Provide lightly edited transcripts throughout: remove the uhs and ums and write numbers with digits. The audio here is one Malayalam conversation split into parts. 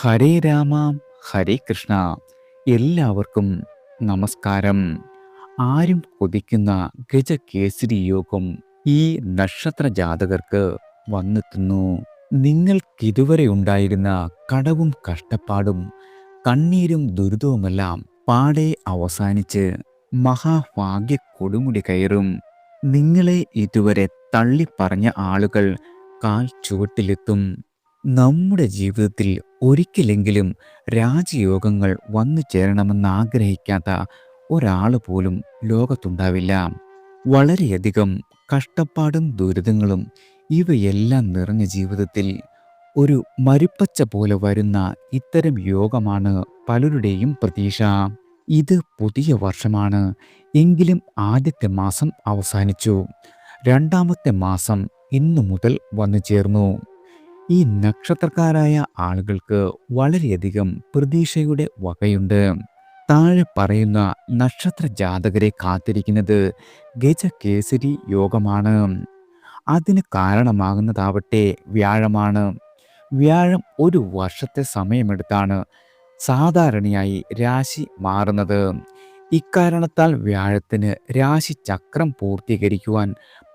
ഹരേ രാമ ഹരേ കൃഷ്ണ. എല്ലാവർക്കും നമസ്കാരം. ആരും കൊതിക്കുന്ന ഗജകേസരി യോഗം ഈ നക്ഷത്ര ജാതകർക്ക് വന്നെത്തുന്നു. നിങ്ങൾക്കിതുവരെ ഉണ്ടായിരുന്ന കടവും കഷ്ടപ്പാടും കണ്ണീരും ദുരിതവുമെല്ലാം പാടെ അവസാനിച്ച് മഹാഭാഗ്യ കൊടുമുടി കയറും. നിങ്ങളെ ഇതുവരെ തള്ളിപ്പറഞ്ഞ ആളുകൾ കാൽ ചുവട്ടിലെത്തും. നമ്മുടെ ജീവിതത്തിൽ ഒരിക്കലെങ്കിലും രാജയോഗങ്ങൾ വന്നു ചേരണമെന്ന് ആഗ്രഹിക്കാത്ത ഒരാൾ പോലും ലോകത്തുണ്ടാവില്ല. വളരെയധികം കഷ്ടപ്പാടും ദുരിതങ്ങളും ഇവയെല്ലാം നിറഞ്ഞ ജീവിതത്തിൽ ഒരു മരുപ്പച്ച പോലെ വരുന്ന ഇത്തരം യോഗമാണ് പലരുടെയും പ്രതീക്ഷ. ഇത് പുതിയ വർഷമാണ്. എങ്കിലും ആദ്യത്തെ മാസം അവസാനിച്ചു. രണ്ടാമത്തെ മാസം ഇന്നു മുതൽ വന്നു ചേർന്നു. ഈ നക്ഷത്രക്കാരായ ആളുകൾക്ക് വളരെയധികം പ്രതീക്ഷയുടെ വകയുണ്ട്. താഴെ പറയുന്ന നക്ഷത്ര ജാതകരെ കാത്തിരിക്കുന്നത് ഗജകേസരി യോഗമാണ്. അതിന് കാരണമാകുന്നതാവട്ടെ വ്യാഴമാണ്. വ്യാഴം ഒരു വർഷത്തെ സമയമെടുത്താണ് സാധാരണയായി രാശി മാറുന്നത്. ഇക്കാരണത്താൽ വ്യാഴത്തിന് രാശി ചക്രം പൂർത്തീകരിക്കുവാൻ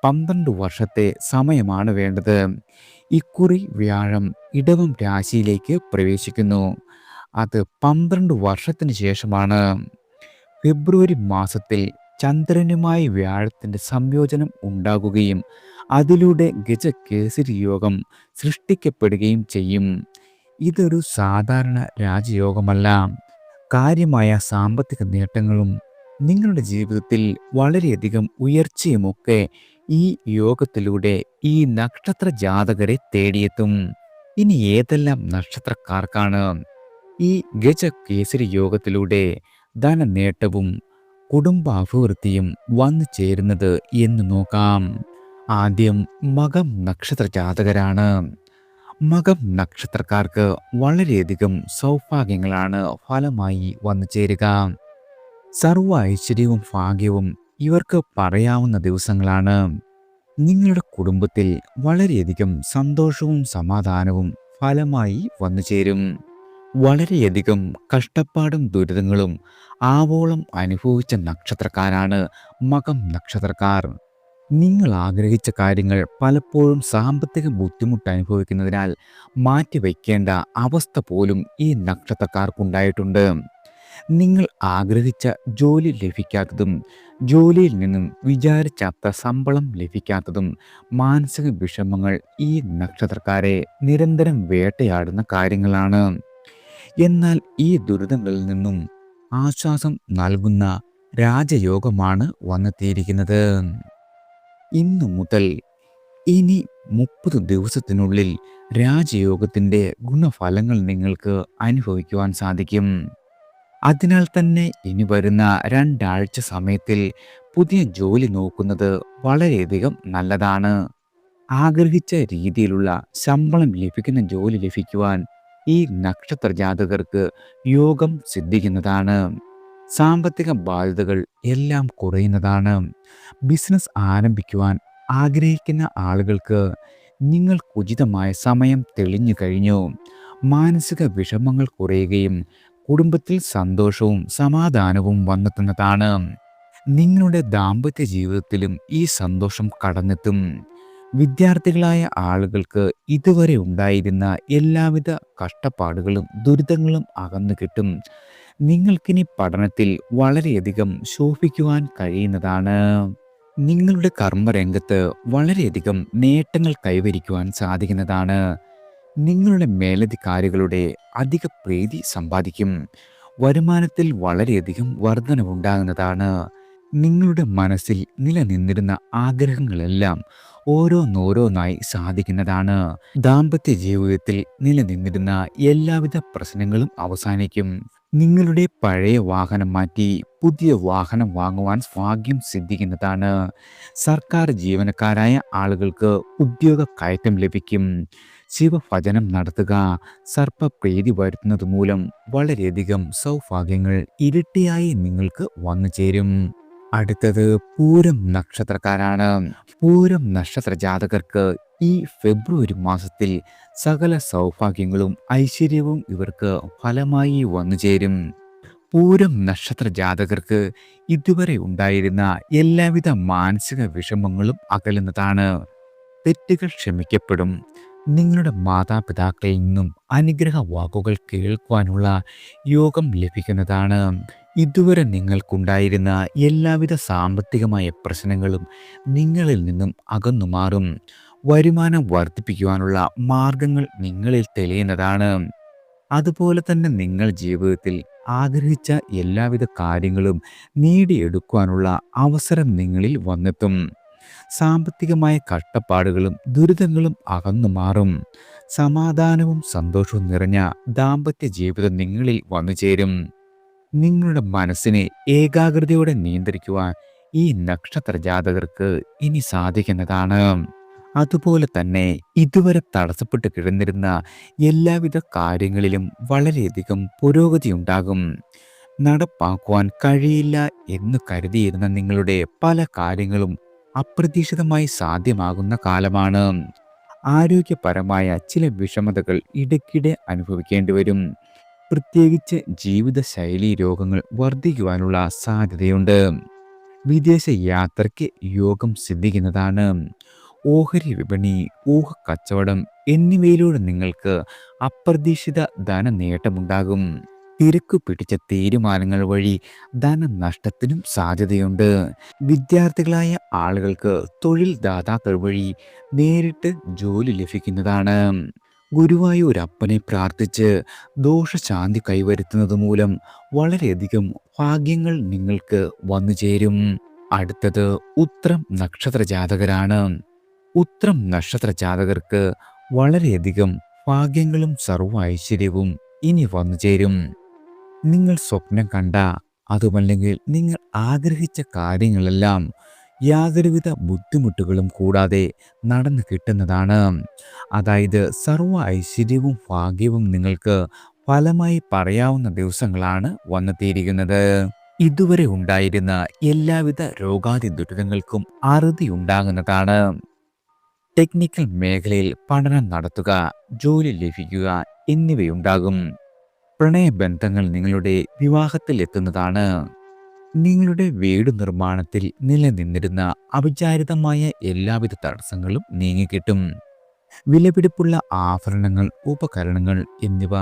12 വർഷത്തെ സമയമാണ് വേണ്ടത്. ഇക്കുറി വ്യാഴം ഇടവം രാശിയിലേക്ക് പ്രവേശിക്കുന്നു. അത് 12 വർഷത്തിന് ശേഷമാണ്. ഫെബ്രുവരി മാസത്തിൽ ചന്ദ്രനുമായി വ്യാഴത്തിൻ്റെ സംയോജനം ഉണ്ടാകുകയും അതിലൂടെ ഗജകേസരി യോഗം സൃഷ്ടിക്കപ്പെടുകയും ചെയ്യും. ഇതൊരു സാധാരണ രാജയോഗമല്ല. കാര്യമായ സാമ്പത്തിക നേട്ടങ്ങളും നിങ്ങളുടെ ജീവിതത്തിൽ വളരെയധികം ഉയർച്ചയുമൊക്കെ ഈ യോഗത്തിലൂടെ ഈ നക്ഷത്ര ജാതകരെ തേടിയെത്തും. ഇനി ഏതെല്ലാം നക്ഷത്രക്കാർക്കാണ് ഈ ഗജകേസരി യോഗത്തിലൂടെ ധനനേട്ടവും കുടുംബാഭിവൃദ്ധിയും വന്നു ചേരുന്നത് എന്ന് നോക്കാം. ആദ്യം മകം നക്ഷത്ര ജാതകരാണ്. മകം നക്ഷത്രക്കാർക്ക് വളരെയധികം സൗഭാഗ്യങ്ങളാണ് ഫലമായി വന്നു ചേരുക. സർവ്വ ഐശ്വര്യവും ഭാഗ്യവും ഇവർക്ക് പറയാവുന്ന ദിവസങ്ങളാണ്. നിങ്ങളുടെ കുടുംബത്തിൽ വളരെയധികം സന്തോഷവും സമാധാനവും ഫലമായി വന്നു ചേരും. വളരെയധികം കഷ്ടപ്പാടും ദുരിതങ്ങളും ആവോളം അനുഭവിച്ച നക്ഷത്രക്കാരാണ് മകം നക്ഷത്രക്കാർ. നിങ്ങൾ ആഗ്രഹിച്ച കാര്യങ്ങൾ പലപ്പോഴും സാമ്പത്തിക ബുദ്ധിമുട്ട് അനുഭവിക്കുന്നതിനാൽ മാറ്റിവെക്കേണ്ട അവസ്ഥ പോലും ഈ നക്ഷത്രക്കാർക്കുണ്ടായിട്ടുണ്ട്. നിങ്ങൾ ആഗ്രഹിച്ച ജോലി ലഭിക്കാത്തതും ജോലിയിൽ നിന്നും വിചാരിച്ചത്ര ശമ്പളം ലഭിക്കാത്തതും മാനസിക വിഷമങ്ങൾ ഈ നക്ഷത്രക്കാരെ നിരന്തരം വേട്ടയാടുന്ന കാര്യങ്ങളാണ്. എന്നാൽ ഈ ദുരിതങ്ങളിൽ നിന്നും ആശ്വാസം നൽകുന്ന രാജയോഗമാണ് വന്നെത്തിയിരിക്കുന്നത്. ഇന്നു മുതൽ ഇനി 30 ദിവസത്തിനുള്ളിൽ രാജയോഗത്തിൻ്റെ ഗുണഫലങ്ങൾ നിങ്ങൾക്ക് അനുഭവിക്കുവാൻ സാധിക്കും. അതിനാൽ തന്നെ ഇനി വരുന്ന 2 ആഴ്ച സമയത്തിൽ പുതിയ ജോലി നോക്കുന്നത് വളരെയധികം നല്ലതാണ്. ആഗ്രഹിച്ച രീതിയിലുള്ള ശമ്പളം ലഭിക്കുന്ന ജോലി ലഭിക്കുവാൻ ഈ നക്ഷത്ര ജാതകർക്ക് യോഗം സിദ്ധിക്കുന്നതാണ്. സാമ്പത്തിക ബാധ്യതകൾ എല്ലാം കുറയുന്നതാണ്. ബിസിനസ് ആരംഭിക്കുവാൻ ആഗ്രഹിക്കുന്ന ആളുകൾക്ക് നിങ്ങൾക്കുചിതമായ സമയം തെളിഞ്ഞു കഴിഞ്ഞു. മാനസിക വിഷമങ്ങൾ കുറയുകയും കുടുംബത്തിൽ സന്തോഷവും സമാധാനവും വന്നെത്തുന്നതാണ്. നിങ്ങളുടെ ദാമ്പത്യ ജീവിതത്തിലും ഈ സന്തോഷം കടന്നെത്തും. വിദ്യാർത്ഥികളായ ആളുകൾക്ക് ഇതുവരെ ഉണ്ടായിരുന്ന എല്ലാവിധ കഷ്ടപ്പാടുകളും ദുരിതങ്ങളും അകന്നു കിട്ടും. നിങ്ങൾക്കിനി പഠനത്തിൽ വളരെയധികം ശോഭിക്കുവാൻ കഴിയുന്നതാണ്. നിങ്ങളുടെ കർമ്മരംഗത്ത് വളരെയധികം നേട്ടങ്ങൾ കൈവരിക്കുവാൻ സാധിക്കുന്നതാണ്. നിങ്ങളുടെ മേലധികാരികളുടെ അധിക പ്രീതി സമ്പാദിക്കും. വരുമാനത്തിൽ വളരെയധികം വർധനവുണ്ടാകുന്നതാണ്. നിങ്ങളുടെ മനസ്സിൽ നിലനിന്നിരുന്ന ആഗ്രഹങ്ങളെല്ലാം ഓരോന്നോരോന്നായി സാധിക്കുന്നതാണ്. ദാമ്പത്യ ജീവിതത്തിൽ നിലനിന്നിരുന്ന എല്ലാവിധ പ്രശ്നങ്ങളും അവസാനിക്കും. നിങ്ങളുടെ പഴയ വാഹനം മാറ്റി പുതിയ വാഹനം വാങ്ങുവാൻ ഭാഗ്യം സിദ്ധിക്കുന്നതാണ്. സർക്കാർ ജീവനക്കാരായ ആളുകൾക്ക് ഉദ്യോഗ കയറ്റം ലഭിക്കും. ശിവഭജനം നടത്തുക. സർപ്പപ്രീതി വരുത്തുന്നത് മൂലം വളരെയധികം സൗഭാഗ്യങ്ങൾ ഇരട്ടിയായി നിങ്ങൾക്ക് വന്നു ചേരും. അടുത്തത് പൂരം നക്ഷത്രക്കാരാണ്. പൂരം നക്ഷത്ര ജാതകർക്ക് ഈ ഫെബ്രുവരി മാസത്തിൽ സകല സൗഭാഗ്യങ്ങളും ഐശ്വര്യവും ഇവർക്ക് ഫലമായി വന്നുചേരും. പൂരം നക്ഷത്ര ജാതകർക്ക് ഇതുവരെ ഉണ്ടായിരുന്ന എല്ലാവിധ മാനസിക വിഷമങ്ങളും അകലുന്നതാണ്. തെറ്റുകൾ ക്ഷമിക്കപ്പെടും. നിങ്ങളുടെ മാതാപിതാക്കളിൽ നിന്നും അനുഗ്രഹ വാക്കുകൾ കേൾക്കുവാനുള്ള യോഗം ലഭിക്കുന്നതാണ്. ഇതുവരെ നിങ്ങൾക്കുണ്ടായിരുന്ന എല്ലാവിധ സാമ്പത്തികമായ പ്രശ്നങ്ങളും നിങ്ങളിൽ നിന്നും അകന്നു മാറും. വരുമാനം വർദ്ധിപ്പിക്കുവാനുള്ള മാർഗങ്ങൾ നിങ്ങളിൽ തെളിയുന്നതാണ്. അതുപോലെ തന്നെ നിങ്ങൾ ജീവിതത്തിൽ ആഗ്രഹിച്ച എല്ലാവിധ കാര്യങ്ങളും നേടിയെടുക്കുവാനുള്ള അവസരം നിങ്ങളിൽ വന്നെത്തും. സാമ്പത്തികമായ കഷ്ടപ്പാടുകളും ദുരിതങ്ങളും അകന്നു മാറും. സമാധാനവും സന്തോഷവും നിറഞ്ഞ ദാമ്പത്യ ജീവിതം നിങ്ങളിൽ വന്നു ചേരും. നിങ്ങളുടെ മനസ്സിനെ ഏകാഗ്രതയോടെ നിയന്ത്രിക്കുവാൻ ഈ നക്ഷത്ര ജാതകർക്ക് ഇനി സാധിക്കുന്നതാണ്. അതുപോലെ തന്നെ ഇതുവരെ തടസ്സപ്പെട്ട് കിടന്നിരുന്ന എല്ലാവിധ കാര്യങ്ങളിലും വളരെയധികം പുരോഗതി ഉണ്ടാകും. നടപ്പാക്കുവാൻ കഴിയില്ല എന്ന് കരുതിയിരുന്ന നിങ്ങളുടെ പല കാര്യങ്ങളും അപ്രതീക്ഷിതമായി സാധ്യമാകുന്ന കാലമാണ്. ആരോഗ്യപരമായ ചില വിഷമതകൾ ഇടയ്ക്കിടെ അനുഭവിക്കേണ്ടി വരും. പ്രത്യേകിച്ച് ജീവിതശൈലീ രോഗങ്ങൾ വർദ്ധിക്കുവാനുള്ള സാധ്യതയുണ്ട്. വിദേശ യാത്രയ്ക്ക് യോഗം സിദ്ധിക്കുന്നതാണ്. ഓഹരി വിപണി, ഊഹക്കച്ചവടം എന്നിവയിലൂടെ നിങ്ങൾക്ക് അപ്രതീക്ഷിത ധനനേട്ടമുണ്ടാകും. തിരക്കു പിടിച്ച തീരുമാനങ്ങൾ വഴി ധനനഷ്ടത്തിനും സാധ്യതയുണ്ട്. വിദ്യാർത്ഥികളായ ആളുകൾക്ക് തൊഴിൽ ദാതാക്കൾ വഴി നേരിട്ട് ജോലി ലഭിക്കുന്നതാണ്. ഗുരുവായൂരപ്പനെ പ്രാർത്ഥിച്ച് ദോഷശാന്തി കൈവരുത്തുന്നത് മൂലം വളരെയധികം ഭാഗ്യങ്ങൾ നിങ്ങൾക്ക് വന്നു ചേരും. അടുത്തത് ഉത്രം നക്ഷത്ര ജാതകരാണ്. ഉത്രം നക്ഷത്ര ജാതകർക്ക് വളരെയധികം ഭാഗ്യങ്ങളും സർവ്വ ഐശ്വര്യവും ഇനി വന്നു ചേരും. നിങ്ങൾ സ്വപ്നം കണ്ട, അതുമല്ലെങ്കിൽ നിങ്ങൾ ആഗ്രഹിച്ച കാര്യങ്ങളെല്ലാം യാതൊരുവിധ ബുദ്ധിമുട്ടുകളും കൂടാതെ നടന്നു കിട്ടുന്നതാണ്. അതായത് സർവ്വ ഐശ്വര്യവും ഭാഗ്യവും നിങ്ങൾക്ക് ഫലമായി പറയാവുന്ന ദിവസങ്ങളാണ് വന്നെത്തിയിരിക്കുന്നത്. ഇതുവരെ ഉണ്ടായിരുന്ന എല്ലാവിധ രോഗാതി ദുരിതങ്ങൾക്കും അറുതി ഉണ്ടാകുന്നതാണ്. ടെക്നിക്കൽ മേഖലയിൽ പഠനം നടത്തുക, ജോലി ലഭിക്കുക എന്നിവയുണ്ടാകും. പ്രണയബന്ധങ്ങൾ നിങ്ങളുടെ വിവാഹത്തിൽ എത്തുന്നതാണ്. നിങ്ങളുടെ വീട് നിർമ്മാണത്തിൽ നിലനിന്നിരുന്ന അവിചാരിതമായ എല്ലാവിധ തടസ്സങ്ങളും നീങ്ങിക്കിട്ടും. വിലപിടിപ്പുള്ള ആഭരണങ്ങൾ, ഉപകരണങ്ങൾ എന്നിവ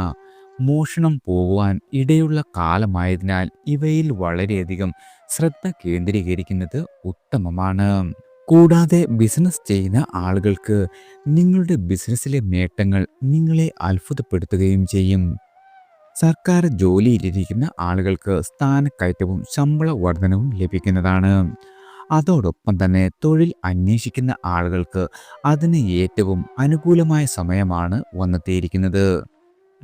മോഷണം പോകുവാൻ ഇടയുള്ള കാലമായതിനാൽ ഇവയിൽ വളരെയധികം ശ്രദ്ധ കേന്ദ്രീകരിക്കുന്നത് ഉത്തമമാണ്. കൂടാതെ ബിസിനസ് ചെയ്യുന്ന ആളുകൾക്ക് നിങ്ങളുടെ ബിസിനസ്സിലെ നേട്ടങ്ങൾ നിങ്ങളെ അത്ഭുതപ്പെടുത്തുകയും ചെയ്യും. സർക്കാർ ജോലിയിലിരിക്കുന്ന ആളുകൾക്ക് സ്ഥാനക്കയറ്റവും ശമ്പള വർധനവും ലഭിക്കുന്നതാണ്. അതോടൊപ്പം തന്നെ തൊഴിൽ അന്വേഷിക്കുന്ന ആളുകൾക്ക് അതിന് ഏറ്റവും അനുകൂലമായ സമയമാണ് വന്നെത്തിയിരിക്കുന്നത്.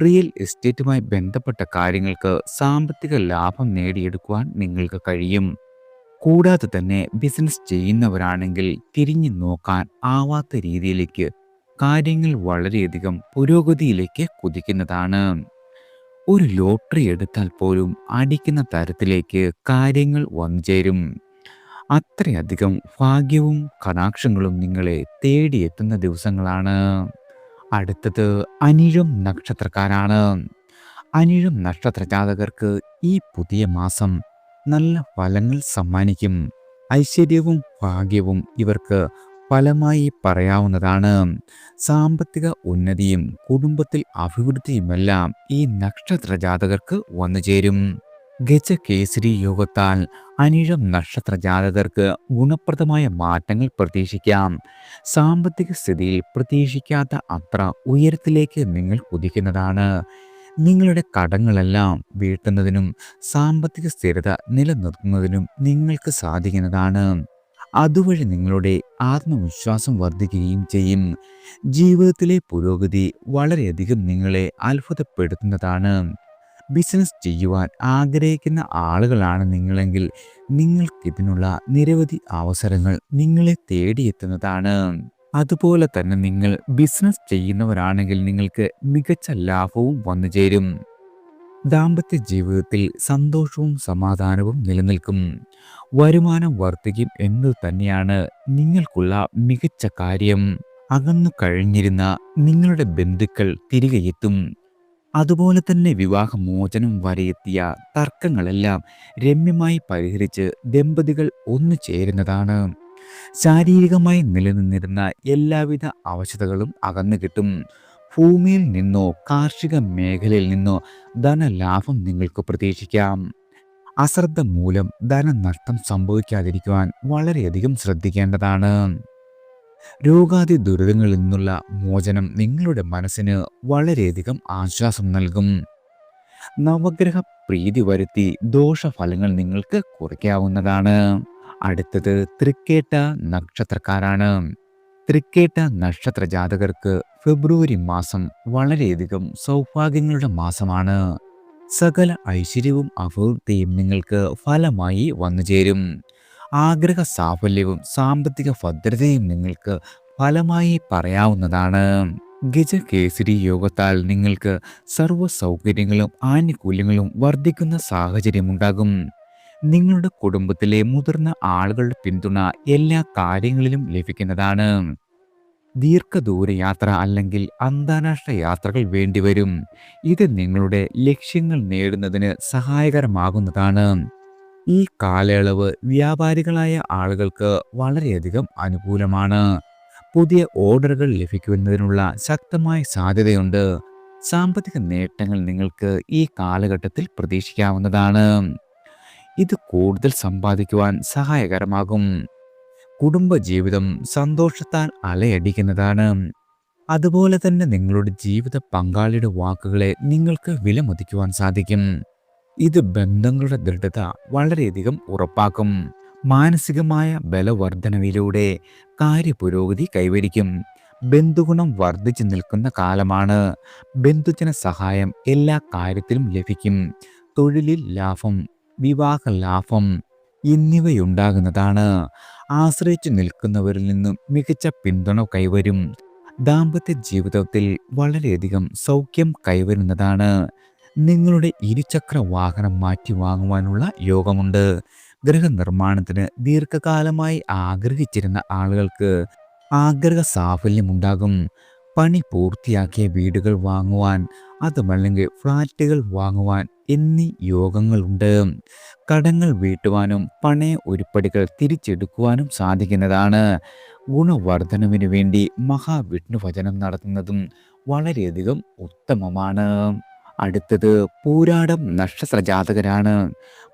റിയൽ എസ്റ്റേറ്റുമായി ബന്ധപ്പെട്ട കാര്യങ്ങൾക്ക് സാമ്പത്തിക ലാഭം നേടിയെടുക്കുവാൻ നിങ്ങൾക്ക് കഴിയും. കൂടാതെ തന്നെ ബിസിനസ് ചെയ്യുന്നവരാണെങ്കിൽ തിരിഞ്ഞു നോക്കാൻ ആവാത്ത രീതിയിലേക്ക് കാര്യങ്ങൾ വളരെയധികം പുരോഗതിയിലേക്ക് കുതിക്കുന്നതാണ്. ഒരു ലോട്ടറി എടുത്താൽ പോലും അടിക്കുന്ന തരത്തിലേക്ക് കാര്യങ്ങൾ വന്നു ചേരും. അത്രയധികം ഭാഗ്യവും കടാക്ഷങ്ങളും നിങ്ങളെ തേടിയെത്തുന്ന ദിവസങ്ങളാണ്. അടുത്തത് അനിഴം നക്ഷത്രക്കാരാണ്. അനിഴം നക്ഷത്ര ജാതകർക്ക് ഈ പുതിയ മാസം നല്ല ഫലങ്ങൾ സമ്മാനിക്കും. ഐശ്വര്യവും ഭാഗ്യവും ഇവർക്ക് ഫലമായി പറയാവുന്നതാണ്. സാമ്പത്തിക ഉന്നതിയും കുടുംബത്തിൽ അഭിവൃദ്ധിയുമെല്ലാം ഈ നക്ഷത്ര ജാതകർക്ക് വന്നു ചേരും. ഗജകേസരി യോഗത്താൽ അനിഴം നക്ഷത്ര ജാതകർക്ക് ഗുണപ്രദമായ മാറ്റങ്ങൾ പ്രതീക്ഷിക്കാം. സാമ്പത്തിക സ്ഥിതിയിൽ പ്രതീക്ഷിക്കാത്ത അത്ര ഉയരത്തിലേക്ക് നിങ്ങൾ കുതിക്കുന്നതാണ്. നിങ്ങളുടെ കടങ്ങളെല്ലാം വീട്ടുന്നതിനും സാമ്പത്തിക സ്ഥിരത നിലനിർത്തുന്നതിനും നിങ്ങൾക്ക് സാധിക്കുന്നതാണ്. അതുവഴി നിങ്ങളുടെ ആത്മവിശ്വാസം വർദ്ധിക്കുകയും ചെയ്യും. ജീവിതത്തിലെ പുരോഗതി വളരെയധികം നിങ്ങളെ അത്ഭുതപ്പെടുത്തുന്നതാണ്. ബിസിനസ് ചെയ്യുവാൻ ആഗ്രഹിക്കുന്ന ആളുകളാണ് നിങ്ങളെങ്കിൽ നിങ്ങൾക്കിതിനുള്ള നിരവധി അവസരങ്ങൾ നിങ്ങളെ തേടിയെത്തുന്നതാണ്. അതുപോലെ തന്നെ നിങ്ങൾ ബിസിനസ് ചെയ്യുന്നവരാണെങ്കിൽ നിങ്ങൾക്ക് മികച്ച ലാഭവും വന്നു ചേരും. ദാമ്പത്യ ജീവിതത്തിൽ സന്തോഷവും സമാധാനവും നിലനിൽക്കും. വരുമാനം വർദ്ധിക്കും എന്നത് തന്നെയാണ് നിങ്ങൾക്കുള്ള മികച്ച കാര്യം. അകന്നു കഴിഞ്ഞിരുന്ന നിങ്ങളുടെ ബന്ധുക്കൾ തിരികെ എത്തും. അതുപോലെ തന്നെ വിവാഹമോചനം വരെ എത്തിയ തർക്കങ്ങളെല്ലാം രമ്യമായി പരിഹരിച്ച് ദമ്പതികൾ ഒന്നു ചേരുന്നതാണ്. ശാരീരികമായി നിലനിന്നിരുന്ന എല്ലാവിധ അവശതകളും അകന്നു കിട്ടും. ഭൂമിയിൽ നിന്നോ കാർഷിക മേഖലയിൽ നിന്നോ ധനലാഭം നിങ്ങൾക്ക് പ്രതീക്ഷിക്കാം. അശ്രദ്ധ മൂലം ധനനഷ്ടം സംഭവിക്കാതിരിക്കുവാൻ വളരെയധികം ശ്രദ്ധിക്കേണ്ടതാണ്. രോഗാദി ദുരിതങ്ങളിൽ നിന്നുള്ള മോചനം നിങ്ങളുടെ മനസ്സിന് വളരെയധികം ആശ്വാസം നൽകും. നവഗ്രഹ പ്രീതി വരുത്തി ദോഷഫലങ്ങൾ നിങ്ങൾക്ക് കുറയ്ക്കാവുന്നതാണ്. അടുത്തത് തൃക്കേട്ട നക്ഷത്രക്കാരാണ്. തൃക്കേട്ട നക്ഷത്ര ജാതകർക്ക് ഫെബ്രുവരി മാസം വളരെയധികം സൗഭാഗ്യങ്ങളുടെ മാസമാണ്. സകല ഐശ്വര്യവും അഭിവൃദ്ധിയും നിങ്ങൾക്ക് ഫലമായി വന്നുചേരും. ആഗ്രഹ സാഫല്യവും സാമ്പത്തിക ഭദ്രതയും നിങ്ങൾക്ക് ഫലമായി പറയാവുന്നതാണ്. ഗജകേസരി യോഗത്താൽ നിങ്ങൾക്ക് സർവ്വ സൗകര്യങ്ങളും ആനുകൂല്യങ്ങളും വർദ്ധിക്കുന്ന സാഹചര്യമുണ്ടാകും. നിങ്ങളുടെ കുടുംബത്തിലെ മുതിർന്ന ആളുകളുടെ പിന്തുണ എല്ലാ കാര്യങ്ങളിലും ലഭിക്കുന്നതാണ്. ദീർഘദൂര യാത്ര അല്ലെങ്കിൽ അന്താരാഷ്ട്ര യാത്രകൾ വേണ്ടിവരും. ഇത് നിങ്ങളുടെ ലക്ഷ്യങ്ങൾ നേടുന്നതിന് സഹായകരമാകുന്നതാണ്. ഈ കാലയളവ് വ്യാപാരികളായ ആളുകൾക്ക് വളരെയധികം അനുകൂലമാണ്. പുതിയ ഓർഡറുകൾ ലഭിക്കുന്നതിനുള്ള ശക്തമായ സാധ്യതയുണ്ട്. സാമ്പത്തിക നേട്ടങ്ങൾ നിങ്ങൾക്ക് ഈ കാലഘട്ടത്തിൽ പ്രതീക്ഷിക്കാവുന്നതാണ്. ഇത് കൂടുതൽ സമ്പാദിക്കുവാൻ സഹായകരമാകും. കുടുംബജീവിതം സന്തോഷത്താൽ അലയടിക്കുന്നതാണ്. അതുപോലെ തന്നെ നിങ്ങളുടെ ജീവിത പങ്കാളിയുടെ വാക്കുകളെ നിങ്ങൾക്ക് വിലമതിക്കുവാൻ സാധിക്കും. ഇത് ബന്ധങ്ങളുടെ ദൃഢത വളരെയധികം ഉറപ്പാക്കും. മാനസികമായ ബലവർദ്ധനവിലൂടെ കാര്യപുരോഗതി കൈവരിക്കും. ബന്ധുഗുണം വർദ്ധിച്ചു നിൽക്കുന്ന കാലമാണ്. ബന്ധുജന സഹായം എല്ലാ കാര്യത്തിലും ലഭിക്കും. തൊഴിലിൽ ലാഭം, വിവാഹ ലാഭം എന്നിവയുണ്ടാകുന്നതാണ്. ആശ്രയിച്ചു നിൽക്കുന്നവരിൽ നിന്നും മികച്ച പിന്തുണ കൈവരും. ദാമ്പത്യ ജീവിതത്തിൽ വളരെയധികം സൗഖ്യം കൈവരുന്നതാണ്. നിങ്ങളുടെ ഇരുചക്ര വാഹനം മാറ്റി വാങ്ങുവാനുള്ള യോഗമുണ്ട്. ഗൃഹനിർമ്മാണത്തിന് ദീർഘകാലമായി ആഗ്രഹിച്ചിരുന്ന ആളുകൾക്ക് ആഗ്രഹ സാഫല്യമുണ്ടാകും. പണി പൂർത്തിയാക്കിയ വീടുകൾ വാങ്ങുവാൻ, അതുമല്ലെങ്കിൽ ഫ്ലാറ്റുകൾ വാങ്ങുവാൻ എന്നീ യോഗങ്ങളുണ്ട്. കടങ്ങൾ വീട്ടുവാനും പണയ ഉരുപ്പടികൾ തിരിച്ചെടുക്കുവാനും സാധിക്കുന്നതാണ്. ഗുണവർദ്ധനവിന് വേണ്ടി മഹാവിഷ്ണു ഭജനം നടത്തുന്നതും വളരെയധികം ഉത്തമമാണ്. അടുത്തത് പൂരാടം നക്ഷത്ര ജാതകരാണ്.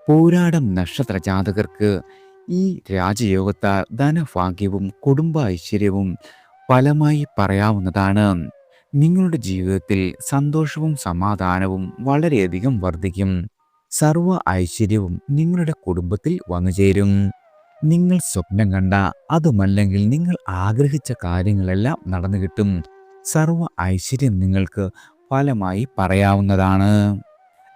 പൂരാടം നക്ഷത്ര ജാതകർക്ക് ഈ രാജയോഗത്താൽ ധനഭാഗ്യവും കുടുംബ ഐശ്വര്യവും ഫലമായി പറയാവുന്നതാണ്. നിങ്ങളുടെ ജീവിതത്തിൽ സന്തോഷവും സമാധാനവും വളരെയധികം വർദ്ധിക്കും. സർവ്വ ഐശ്വര്യവും നിങ്ങളുടെ കുടുംബത്തിൽ വന്നുചേരും. നിങ്ങൾ സ്വപ്നം കണ്ട, അതുമല്ലെങ്കിൽ നിങ്ങൾ ആഗ്രഹിച്ച കാര്യങ്ങളെല്ലാം നടന്നു കിട്ടും. സർവ്വ ഐശ്വര്യം നിങ്ങൾക്ക് ഫലമായി പറയാവുന്നതാണ്.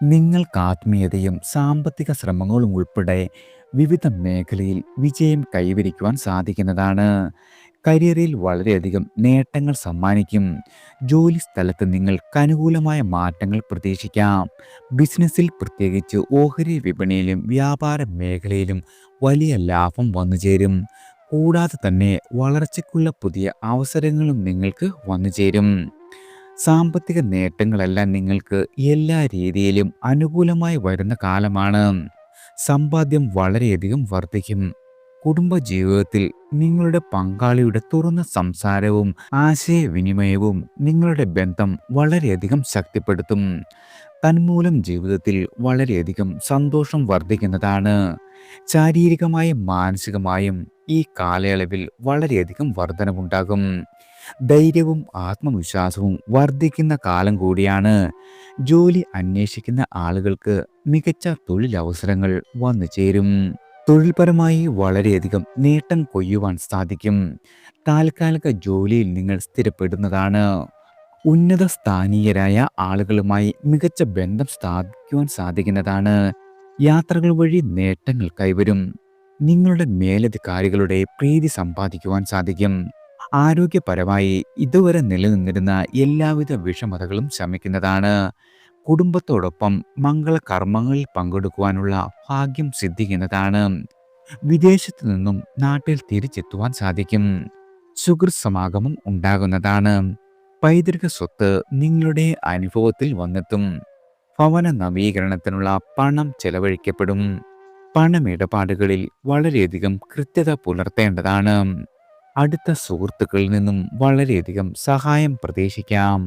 നിങ്ങൾക്ക് ആത്മീയതയും സാമ്പത്തിക ശ്രമങ്ങളും ഉൾപ്പെടെ വിവിധ മേഖലയിൽ വിജയം കൈവരിക്കുവാൻ സാധിക്കുന്നതാണ്. കരിയറിൽ വളരെയധികം നേട്ടങ്ങൾ സമ്മാനിക്കും. ജോലി സ്ഥലത്ത് നിങ്ങൾക്ക് അനുകൂലമായ മാറ്റങ്ങൾ പ്രതീക്ഷിക്കാം. ബിസിനസ്സിൽ, പ്രത്യേകിച്ച് ഓഹരി വിപണിയിലും വ്യാപാര മേഖലയിലും വലിയ ലാഭം വന്നുചേരും. കൂടാതെ തന്നെ വളർച്ചയ്ക്കുള്ള പുതിയ അവസരങ്ങളും നിങ്ങൾക്ക് വന്നുചേരും. സാമ്പത്തിക നേട്ടങ്ങളെല്ലാം നിങ്ങൾക്ക് എല്ലാ രീതിയിലും അനുകൂലമായി വരുന്ന കാലമാണ്. സമ്പാദ്യം വളരെയധികം വർദ്ധിക്കും. കുടുംബജീവിതത്തിൽ നിങ്ങളുടെ പങ്കാളിയുടെ തുറന്ന സംസാരവും ആശയവിനിമയവും നിങ്ങളുടെ ബന്ധം വളരെയധികം ശക്തിപ്പെടുത്തും. തന്മൂലം ജീവിതത്തിൽ വളരെയധികം സന്തോഷം വർദ്ധിക്കുന്നതാണ്. ശാരീരികമായും മാനസികമായും ഈ കാലയളവിൽ വളരെയധികം വർധനവുണ്ടാകും. ധൈര്യവും ആത്മവിശ്വാസവും വർദ്ധിക്കുന്ന കാലം കൂടിയാണ്. ജോലി അന്വേഷിക്കുന്ന ആളുകൾക്ക് മികച്ച തൊഴിലവസരങ്ങൾ വന്നു ചേരും. തൊഴിൽപരമായി വളരെയധികം നേട്ടം കൊയ്യുവാൻ സാധിക്കും. താൽക്കാലിക ജോലിയിൽ നിങ്ങൾ സ്ഥിരപ്പെടുന്നതാണ്. ഉന്നത സ്ഥാനീയരായ ആളുകളുമായി മികച്ച ബന്ധം സ്ഥാപിക്കുവാൻ സാധിക്കുന്നതാണ്. യാത്രകൾ വഴി നേട്ടങ്ങൾ കൈവരും. നിങ്ങളുടെ മേലധികാരികളുടെ പ്രീതി സമ്പാദിക്കുവാൻ സാധിക്കും. ആരോഗ്യപരമായി ഇതുവരെ നിലനിന്നിരുന്ന എല്ലാവിധ വിഷമതകളും ശമിക്കുന്നതാണ്. കുടുംബത്തോടൊപ്പം മംഗളകർമ്മങ്ങളിൽ പങ്കെടുക്കുവാനുള്ള ഭാഗ്യം സിദ്ധിക്കുന്നതാണ്. വിദേശത്തു നിന്നും നാട്ടിൽ തിരിച്ചെത്തുവാൻ സാധിക്കും. സുഹൃത്ത് ഉണ്ടാകുന്നതാണ്. പൈതൃക സ്വത്ത് നിങ്ങളുടെ അനുഭവത്തിൽ വന്നെത്തും. ഭവന നവീകരണത്തിനുള്ള പണം ചെലവഴിക്കപ്പെടും. പണമിടപാടുകളിൽ വളരെയധികം കൃത്യത പുലർത്തേണ്ടതാണ്. അടുത്ത സുഹൃത്തുക്കളിൽ നിന്നും വളരെയധികം സഹായം പ്രതീക്ഷിക്കാം.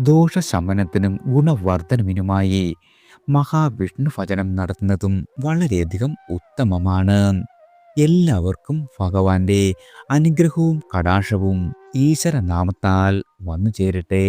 ദോഷശമനത്തിനും ഗുണവർദ്ധനവിനുമായി മഹാവിഷ്ണു ഭജനം നടത്തുന്നതും വളരെയധികം ഉത്തമമാണ്. എല്ലാവർക്കും ഭഗവാന്റെ അനുഗ്രഹവും കടാക്ഷവും ഈശ്വരനാമത്താൽ വന്നു ചേരട്ടെ.